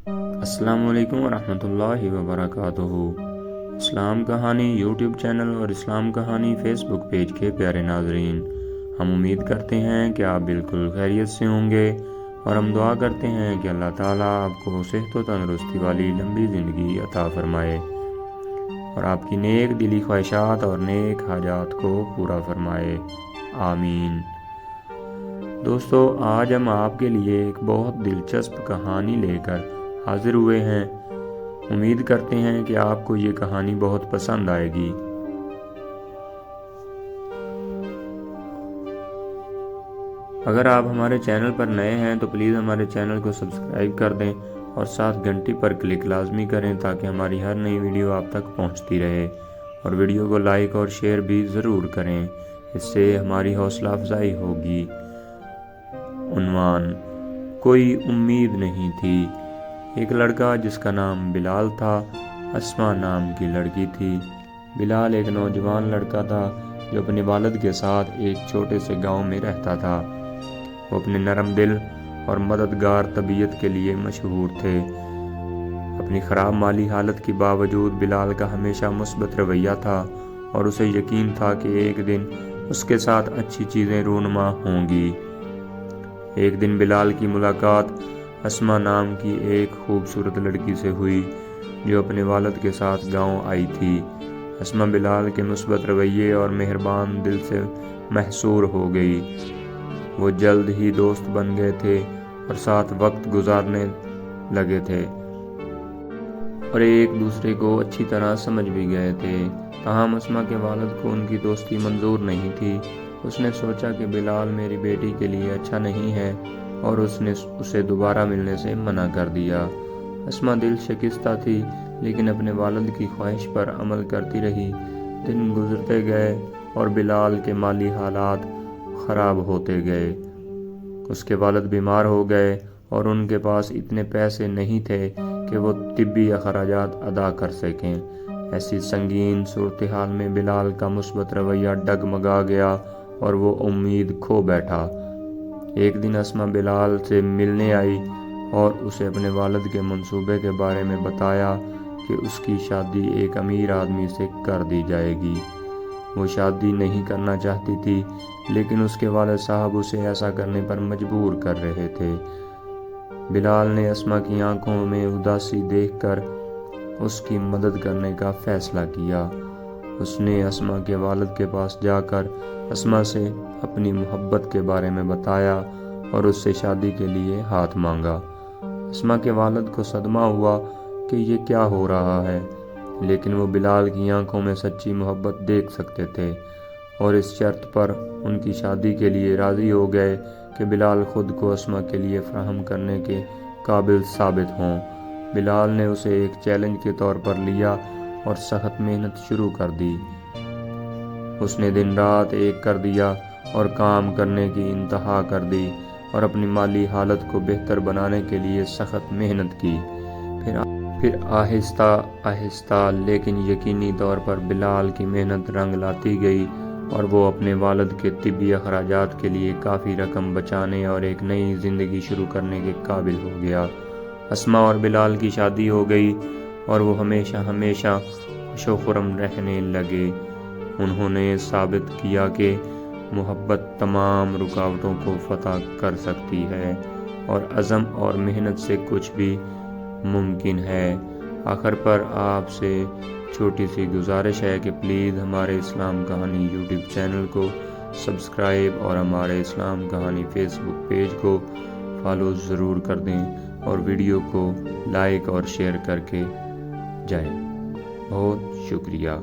السلام علیکم ورحمۃ اللہ وبرکاتہ۔ اسلام کہانی یوٹیوب چینل اور اسلام کہانی فیس بک پیج کے پیارے ناظرین، ہم امید کرتے ہیں کہ آپ بالکل خیریت سے ہوں گے، اور ہم دعا کرتے ہیں کہ اللہ تعالیٰ آپ کو صحت و تندرستی والی لمبی زندگی عطا فرمائے اور آپ کی نیک دلی خواہشات اور نیک حاجات کو پورا فرمائے، آمین۔ دوستو، آج ہم آپ کے لیے ایک بہت دلچسپ کہانی لے کر حاضر ہوئے ہیں۔ امید کرتے ہیں کہ آپ کو یہ کہانی بہت پسند آئے گی۔ اگر آپ ہمارے چینل پر نئے ہیں تو پلیز ہمارے چینل کو سبسکرائب کر دیں اور ساتھ گھنٹی پر کلک لازمی کریں تاکہ ہماری ہر نئی ویڈیو آپ تک پہنچتی رہے، اور ویڈیو کو لائک اور شیئر بھی ضرور کریں، اس سے ہماری حوصلہ افزائی ہوگی۔ عنوان: کوئی امید نہیں تھی۔ ایک لڑکا جس کا نام بلال تھا، اسما نام کی لڑکی تھی۔ بلال ایک نوجوان لڑکا تھا جو اپنے والد کے ساتھ ایک چھوٹے سے گاؤں میں رہتا تھا۔ وہ اپنے نرم دل اور مددگار طبیعت کے لیے مشہور تھے۔ اپنی خراب مالی حالت کے باوجود بلال کا ہمیشہ مثبت رویہ تھا، اور اسے یقین تھا کہ ایک دن اس کے ساتھ اچھی چیزیں رونما ہوں گی۔ ایک دن بلال کی ملاقات اسما نام کی ایک خوبصورت لڑکی سے ہوئی جو اپنے والد کے ساتھ گاؤں آئی تھی۔ اسما بلال کے مثبت رویے اور مہربان دل سے محصور ہو گئی۔ وہ جلد ہی دوست بن گئے تھے اور ساتھ وقت گزارنے لگے تھے، اور ایک دوسرے کو اچھی طرح سمجھ بھی گئے تھے۔ تاہم اسما کے والد کو ان کی دوستی منظور نہیں تھی۔ اس نے سوچا کہ بلال میری بیٹی کے لیے اچھا نہیں ہے، اور اس نے اسے دوبارہ ملنے سے منع کر دیا۔ اسما دل شکستہ تھی، لیکن اپنے والد کی خواہش پر عمل کرتی رہی۔ دن گزرتے گئے اور بلال کے مالی حالات خراب ہوتے گئے۔ اس کے والد بیمار ہو گئے اور ان کے پاس اتنے پیسے نہیں تھے کہ وہ طبی اخراجات ادا کر سکیں۔ ایسی سنگین صورتحال میں بلال کا مثبت رویہ ڈگمگا گیا اور وہ امید کھو بیٹھا۔ ایک دن اسما بلال سے ملنے آئی اور اسے اپنے والد کے منصوبے کے بارے میں بتایا کہ اس کی شادی ایک امیر آدمی سے کر دی جائے گی۔ وہ شادی نہیں کرنا چاہتی تھی، لیکن اس کے والد صاحب اسے ایسا کرنے پر مجبور کر رہے تھے۔ بلال نے اسما کی آنکھوں میں اداسی دیکھ کر اس کی مدد کرنے کا فیصلہ کیا۔ اس نے اسما کے والد کے پاس جا کر اسما سے اپنی محبت کے بارے میں بتایا اور اس سے شادی کے لیے ہاتھ مانگا۔ اسما کے والد کو صدمہ ہوا کہ یہ کیا ہو رہا ہے، لیکن وہ بلال کی آنکھوں میں سچی محبت دیکھ سکتے تھے، اور اس شرط پر ان کی شادی کے لیے راضی ہو گئے کہ بلال خود کو اسما کے لیے فراہم کرنے کے قابل ثابت ہوں۔ بلال نے اسے ایک چیلنج کے طور پر لیا اور سخت محنت شروع کر دی۔ اس نے دن رات ایک کر دیا اور کام کرنے کی انتہا کر دی، اور اپنی مالی حالت کو بہتر بنانے کے لیے سخت محنت کی۔ پھر آہستہ آہستہ لیکن یقینی طور پر بلال کی محنت رنگ لاتی گئی، اور وہ اپنے والد کے طبی اخراجات کے لیے کافی رقم بچانے اور ایک نئی زندگی شروع کرنے کے قابل ہو گیا۔ اسما اور بلال کی شادی ہو گئی اور وہ ہمیشہ خوش و خرم رہنے لگے۔ انہوں نے ثابت کیا کہ محبت تمام رکاوٹوں کو فتح کر سکتی ہے، اور عزم اور محنت سے کچھ بھی ممکن ہے۔ آخر پر آپ سے چھوٹی سی گزارش ہے کہ پلیز ہمارے اسلام کہانی یوٹیوب چینل کو سبسکرائب اور ہمارے اسلام کہانی فیس بک پیج کو فالو ضرور کر دیں، اور ویڈیو کو لائک اور شیئر کر کے جائیں۔ بہت شکریہ۔